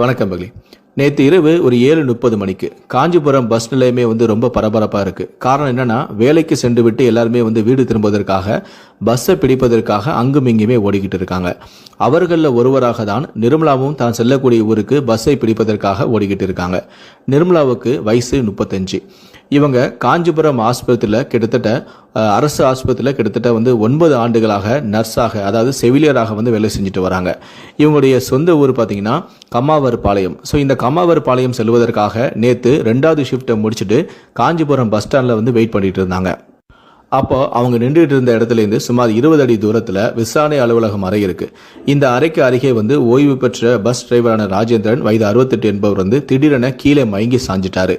வணக்கம் பகலி. நேற்று இரவு ஒரு 7:30 மணிக்கு காஞ்சிபுரம் பஸ் நிலையமே ரொம்ப பரபரப்பாக இருக்குது. காரணம் என்னன்னா, வேலைக்கு சென்று விட்டு எல்லாருமே வீடு திரும்புவதற்காக பஸ்ஸை பிடிப்பதற்காக அங்கும் இங்குமே ஓடிக்கிட்டு இருக்காங்க. அவர்களில் ஒருவராக தான் நிர்மலாவும் தான் செல்லக்கூடிய ஊருக்கு பஸ்ஸை பிடிப்பதற்காக ஓடிக்கிட்டு இருக்காங்க. நிர்மலாவுக்கு வயசு 35. இவங்க காஞ்சிபுரம் ஆஸ்பத்திரியில் கிட்டத்தட்ட அரசு ஆஸ்பத்திரியில் கிட்டத்தட்ட 9 ஆண்டுகளாக நர்ஸாக, அதாவது செவிலியராக வேலை செஞ்சுட்டு வராங்க. இவங்களுடைய சொந்த ஊர் பார்த்தீங்கன்னா கம்மாவர் பாளையம். ஸோ இந்த கம்மாவர் பாளையம் செல்வதற்காக நேற்று 2வது ஷிஃப்ட்டை முடிச்சுட்டு காஞ்சிபுரம் பஸ் ஸ்டாண்டில் வெயிட் பண்ணிட்டு இருந்தாங்க. அப்போ அவங்க நின்றுட்டு இருந்த இடத்துலேருந்து சுமார் 20 அடி தூரத்தில் விசாரணை அலுவலகம் அறை இருக்கு. இந்த அறைக்கு அருகே ஓய்வு பெற்ற பஸ் டிரைவரான ராஜேந்திரன், வயது 68 என்பவர் திடீரென கீழே மயங்கி சாஞ்சிட்டாரு.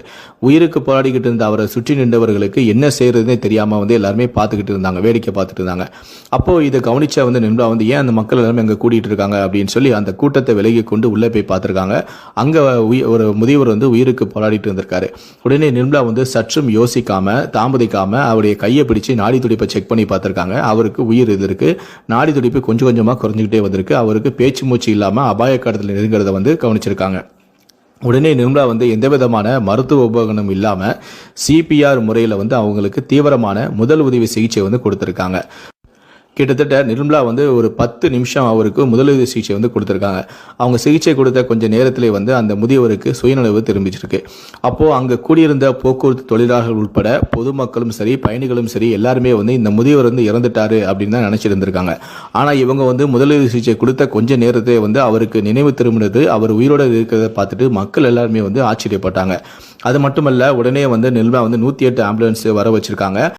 உயிருக்கு போராடிக்கிட்டு இருந்த அவரை சுற்றி நின்றவர்களுக்கு என்ன செய்யறதுன்னே தெரியாம எல்லாருமே பார்த்துக்கிட்டு இருந்தாங்க, வேடிக்கை பார்த்துட்டு இருந்தாங்க. அப்போ இதை கவனிச்ச நிர்மலா ஏன் அந்த மக்கள் எல்லாமே அங்கே கூட்டிட்டு இருக்காங்க அப்படின்னு சொல்லி அந்த கூட்டத்தை விலகி கொண்டு உள்ளே போய் பார்த்துருக்காங்க. அங்கே ஒரு முதியவர் உயிருக்கு போராடிட்டு இருந்திருக்காரு. உடனே நிர்மலா சற்றும் யோசிக்காம தாமதிக்காம அவருடைய கையை பிடிச்சு நாடி துடிப்பை செக் பண்ணி பார்த்திருக்காங்க. அவருக்கு உயிர் இருக்கு, நாடி துடிப்பு கொஞ்சம் கொஞ்சமா குறைஞ்சிக்கிட்டே வந்திருக்கு. அவருக்கு பேச்சு மூச்சு இல்லாம அபாய காலத்தில் நெருங்கிறத கவனிச்சிருக்காங்க. உடனே நிர்மலா எந்த விதமான மருத்துவ உபகரணம் இல்லாம சிபிஆர் முறையில் அவங்களுக்கு தீவிரமான முதல் உதவி சிகிச்சை கொடுத்திருக்காங்க. கிட்டத்தட்ட நிர்மலா ஒரு 10 நிமிஷம் அவருக்கு முதலுதவி சிகிச்சை கொடுத்துருக்காங்க. அவங்க சிகிச்சை கொடுத்த கொஞ்ச நேரத்திலே அந்த முதியவருக்கு சுயநலவு திரும்பிச்சிருக்கு. அப்போது அங்கே கூடியிருந்த போக்குவரத்து தொழிலாளர்கள் உட்பட பொதுமக்களும் சரி, பயணிகளும் சரி, எல்லாருமே இந்த முதியவர் இறந்துட்டாரு அப்படின்னு தான் நினச்சிருந்திருக்காங்க. ஆனால் இவங்க முதலுதவி சிகிச்சை கொடுத்த கொஞ்ச நேரத்தை அவருக்கு நினைவு திரும்பினது, அவர் உயிரோடு இருக்கிறத பார்த்துட்டு மக்கள் எல்லாருமே ஆச்சரியப்பட்டாங்க. அது மட்டுமல்ல, உடனே நிர்மலா 108 ஆம்புலன்ஸ் வர வச்சிருக்காங்க.